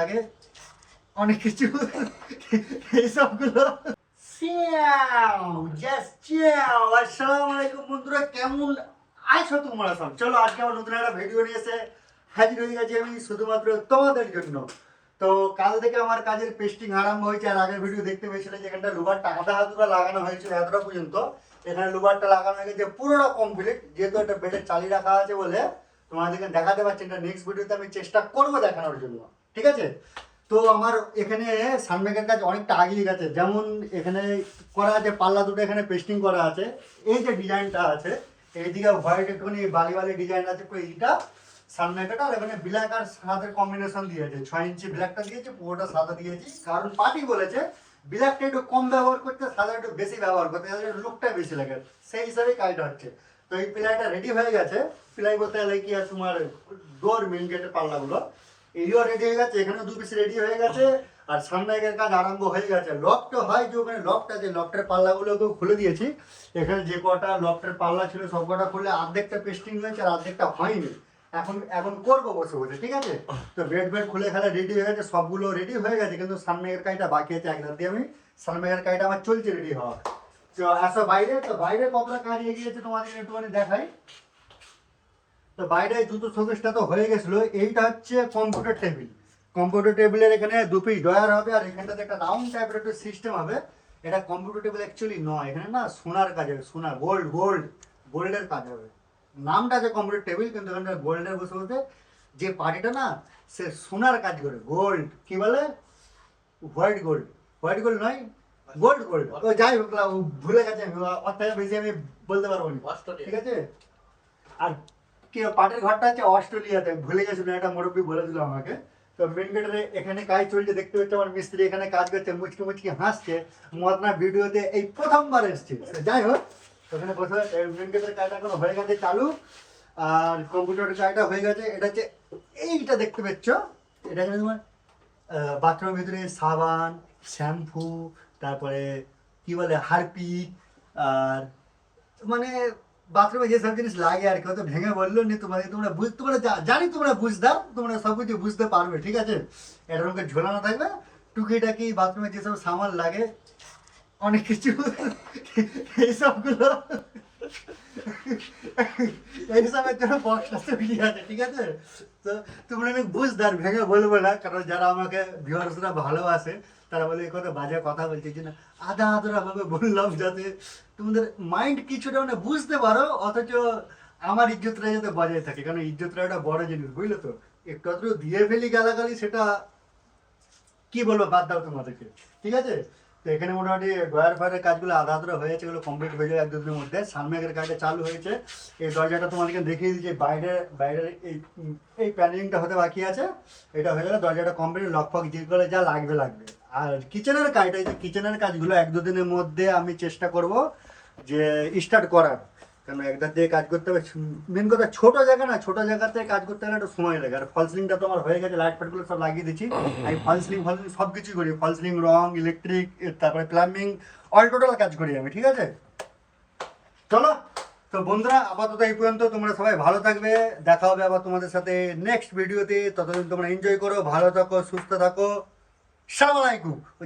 আগে অনেক কিছু এইসবগুলো আসসালামু আলাইকুম বন্ধুরা, কেমন আছো তোমরা সব? চলো আজকে আমার নতুন একটা ভিডিও নিয়ে এসে হাজির হয়ে গেছি আমি শুধুমাত্র তোমাদের জন্য। তো কাল থেকে আমার কাজের পেস্টিং আরম্ভ হয়েছে। আর আগের ভিডিও দেখতে পেয়েছিলে যেখানটা লুবারটা আধা হাতুটা লাগানো হয়েছিল এতটা পর্যন্ত, এখানে লুবারটা লাগানো হয়ে গেছে পুরোটা কমপ্লিট। যেহেতু একটা বেডে চালিয়ে রাখা আছে বলে তোমাদেরকে দেখাতে পারছি না, নেক্সট ভিডিওতে আমি চেষ্টা করবো দেখানোর জন্য, ঠিক আছে? তো আমার এখানে সানমেকের কাজ অনেকটা আগিয়ে গেছে। যেমন এখানে করা আছে পাল্লা দুটো, এখানে পেস্টিং করা আছে। এই যে ডিজাইনটা আছে এইদিকে হোয়াইট একটুখানি বালি বালি ডিজাইন আছে এইটা সানমেকারটা, আর এখানে ব্ল্যাক আর সাদার কম্বিনেশন দিয়েছে। 6 ইঞ্চি ব্ল্যাকটা দিয়েছে, পুরোটা সাদা দিয়েছি। কারণ পার্টি বলেছে ব্ল্যাকটা একটু কম ব্যবহার করতে, সাদা একটু বেশি ব্যবহার করতে, লুকটা বেশি লাগে, সেই হিসাবেই কাজটা হচ্ছে। তো এই প্লাইটা রেডি হয়ে গেছে। প্লাই বলতে গেলে কি আর তোমার ডোর মেন গেটের পাল্লাগুলো এইও রেডি হয়ে গেছে, এখানেও 2 পিস রেডি হয়ে গেছে। আর সানমাইকের কাজ আরম্ভ হয়ে গেছে। লকটা হয় যে ওখানে লকটা আছে, লকটার পাল্লাগুলোকেও খুলে দিয়েছি। এখানে যে কটা লকটার পাল্লা ছিল সব কটা খুলে অর্ধেকটা পেস্টিং হয়েছে আর অর্ধেকটা হয়নি। এখন এখন করবো বসে বসে, ঠিক আছে? তো বেড খুলে খেলা রেডি হয়ে গেছে, সবগুলো রেডি হয়ে গেছে, কিন্তু সানমাইকের কাজটা বাকি আছে। একদম দিয়ে আমি সানমাইকের কাজটা আমার চলছে রেডি হওয়া। তো আসো বাইরে, তো বাইরে কতটা কাজ এগিয়েছে তোমাদের একটুখানি দেখাই। তো বাইরে জুতো শোকেসটা তো হয়ে গেছিলো। এইটা হচ্ছে কম্পিউটার টেবিল। কম্পিউটার টেবিলের এখানে 2 পিস ডয়ার হবে, আর এখানটাতে একটা রাউন্ড টাইপের একটা সিস্টেম হবে। এটা কম্পিউটার টেবিল অ্যাকচুয়ালি নয়, এখানে না সোনার কাজ হবে, সোনা গোল্ডের কাজ হবে। নামটা আছে কম্পিউটার টেবিল, কিন্তু এখানটা গোল্ডের বসে বসে যে পার্টিটা না সে সোনার কাজ করে। গোল্ড কি বলে, হোয়াইট গোল্ড নয়, গোল্ড ও যাই হোক না, ও ভুলে গেছে। আমি ওর থেকে বেশি আমি বলতে পারবো না, ঠিক আছে? আর কি পাটের ঘরটা আছে অস্ট্রেলিয়াতে, ভুলে গেছিল, একটা মুরব্বী বলে দিল আমাকে। তো মেন গেটের এখানে কাজ চলছে, দেখতে পাচ্ছি আমার মিস্ত্রি এখানে কাজ করছে, মুচকি মুচকি হাসছে। মদনা ভিডিওতে এই প্রথমবার এসছে। যাই হোক, ওখানে বসে মেন গেটের কাজটা এখন হয়ে গেছে চালু, আর কম্পিউটারের কাজটা হয়ে গেছে। এটা হচ্ছে এইটা দেখতে পাচ্ছ, এটা হচ্ছে তোমার বাথরুমের ভিতরে সাবান, শ্যাম্পু, তারপরে কি বলে হারপিক, আর মানে বাথরুমে যেসব জিনিস লাগে আর কি। হয়তো ভেঙে বললো নি তোমাদের, তোমরা জানি তোমরা বুঝদার, তোমরা সব কিছু বুঝতে পারবে, ঠিক আছে? এরকম করে ঝোলানো থাকবে টুকিটাকি বাথরুমে যেসব সামান লাগে অনেক কিছু, এইসবগুলো এইসবের জন্য বক্সটা তৈরি আছে, ঠিক আছে? তো তোমরা অনেক বুঝদার, ভেঙে বলবো না। কারণ যারা আমাকে ভিউয়ার্সরা ভালোবাসে তারা বলে এই কথা বাজে কথা বলছে, যে না আধা আধরা ভাবে বললাম যাতে তোমাদের মাইন্ড কিছুটা মানে বুঝতে পারো, অথচ আমার ইজ্জতটা যাতে বজায় থাকে। কারণ ইজ্জতটা একটা বড় জিনিস, বুঝলে তো? একটু আধটু দিয়ে ফেলি গালাগালি, সেটা কি বলবো, বাদ দাও তোমাদেরকে, ঠিক আছে? তো এখানে মোটামুটি ডয়ার ফায়ারের কাজগুলো আধা আধা হয়ে গেছে, এগুলো কমপ্লিট হয়ে যাবে 1-2 দিনের মধ্যে। সানমেকের কাজটা চালু হয়েছে। এই দরজাটা তোমাদেরকে দেখিয়ে দিচ্ছি, বাইরের এই প্যানেলিংটা হতে বাকি আছে। এটা হয়ে গেলে দরজাটা কমপ্লিট, লক ফক যেগুলো যা লাগবে। আর কিচেনের কাজটা, এই যে কিচেনের কাজগুলো 1-2 দিনের মধ্যে আমি চেষ্টা করব যে স্টার্ট করার। কারণ একদার দিয়ে কাজ করতে হবে। মেন কথা ছোট জায়গা না, ছোট জায়গাতে কাজ করতে গেলে একটু সময় লাগে। আর ফল সিলিংটা তো আমার হয়ে গেছে, লাইট ফাইটগুলো সব লাগিয়ে দিচ্ছি। আমি ফল সিলিং সব কিছুই করি, ফল সিলিং, রং, ইলেকট্রিক, তারপরে প্লাম্বিং, অল টোটাল কাজ করি আমি, ঠিক আছে? চলো তো বন্ধুরা, আপাতত এই পর্যন্ত। তোমরা সবাই ভালো থাকবে, দেখা হবে আবার তোমাদের সাথে নেক্সট ভিডিওতে। ততদিন তোমরা এনজয় করো, ভালো থাকো, সুস্থ থাকো। আসসালামু আলাইকুম।